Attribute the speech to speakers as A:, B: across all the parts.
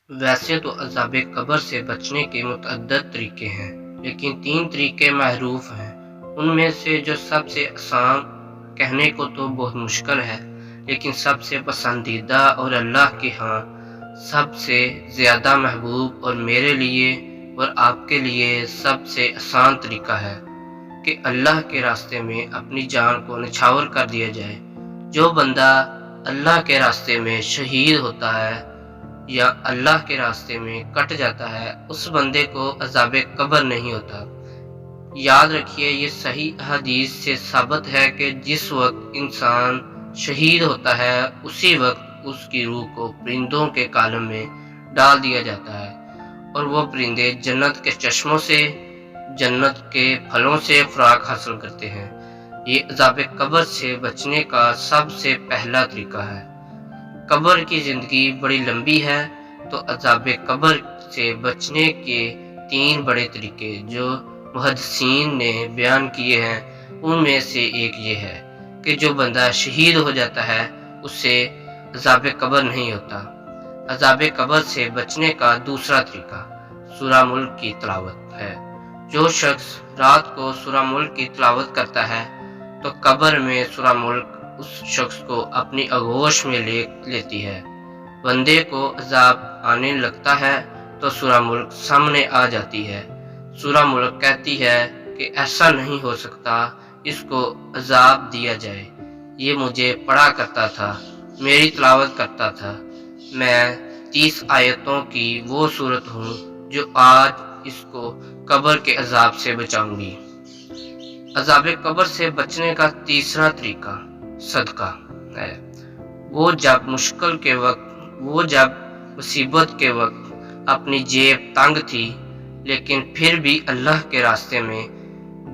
A: ویسے تو عذاب قبر سے بچنے کے متعدد طریقے ہیں، لیکن 3 طریقے معروف ہیں۔ ان میں سے جو سب سے آسان، کہنے کو تو بہت مشکل ہے، لیکن سب سے پسندیدہ اور اللہ کے ہاں سب سے زیادہ محبوب اور میرے لیے اور آپ کے لیے سب سے آسان طریقہ ہے کہ اللہ کے راستے میں اپنی جان کو نچھاور کر دیا جائے۔ جو بندہ اللہ کے راستے میں شہید ہوتا ہے یا اللہ کے راستے میں کٹ جاتا ہے، اس بندے کو عذاب قبر نہیں ہوتا۔ یاد رکھیے، یہ صحیح حدیث سے ثابت ہے کہ جس وقت انسان شہید ہوتا ہے اسی وقت اس کی روح کو پرندوں کے کالم میں ڈال دیا جاتا ہے، اور وہ پرندے جنت کے چشموں سے، جنت کے پھلوں سے خوراک حاصل کرتے ہیں۔ یہ عذاب قبر سے بچنے کا سب سے پہلا طریقہ ہے۔ قبر کی زندگی بڑی لمبی ہے، تو عذاب قبر سے بچنے کے 3 بڑے طریقے جو محدثین نے بیان کیے ہیں، ان میں سے ایک یہ ہے کہ جو بندہ شہید ہو جاتا ہے اس سے عذاب قبر نہیں ہوتا۔ عذاب قبر سے بچنے کا دوسرا طریقہ سورہ ملک کی تلاوت ہے۔ جو شخص رات کو سورہ ملک کی تلاوت کرتا ہے تو قبر میں سورہ ملک اس شخص کو اپنی آغوش میں لے لیتی ہے۔ بندے کو عذاب آنے لگتا ہے تو سورہ ملک سامنے آ جاتی ہے۔ سورہ ملک کہتی ہے کہ ایسا نہیں ہو سکتا، اس کو عذاب دیا جائے۔ یہ مجھے پڑھا کرتا تھا، میری تلاوت کرتا تھا۔ میں 30 آیتوں کی وہ صورت ہوں جو آج اس کو قبر کے عذاب سے بچاؤں گی۔ عذاب قبر سے بچنے کا تیسرا طریقہ صدقہ ہے۔ وہ جب مصیبت کے وقت اپنی جیب تنگ تھی لیکن پھر بھی اللہ کے راستے میں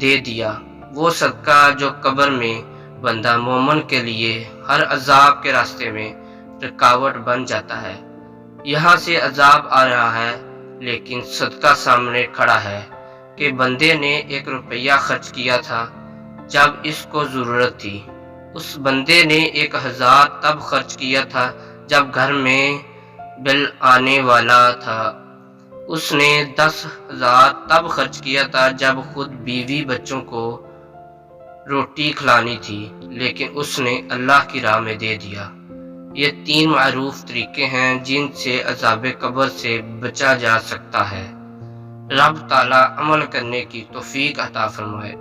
A: دے دیا، وہ صدقہ جو قبر میں بندہ مومن کے لیے ہر عذاب کے راستے میں رکاوٹ بن جاتا ہے۔ یہاں سے عذاب آ رہا ہے لیکن صدقہ سامنے کھڑا ہے کہ بندے نے 1 روپیہ خرچ کیا تھا جب اس کو ضرورت تھی، اس بندے نے 1000 تب خرچ کیا تھا جب گھر میں بل آنے والا تھا، اس نے 10,000 تب خرچ کیا تھا جب خود بیوی بچوں کو روٹی کھلانی تھی، لیکن اس نے اللہ کی راہ میں دے دیا۔ یہ 3 معروف طریقے ہیں جن سے عذاب قبر سے بچا جا سکتا ہے۔ رب تعالیٰ عمل کرنے کی توفیق عطا فرمائے،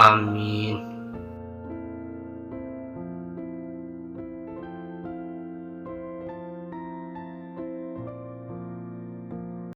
A: آمین۔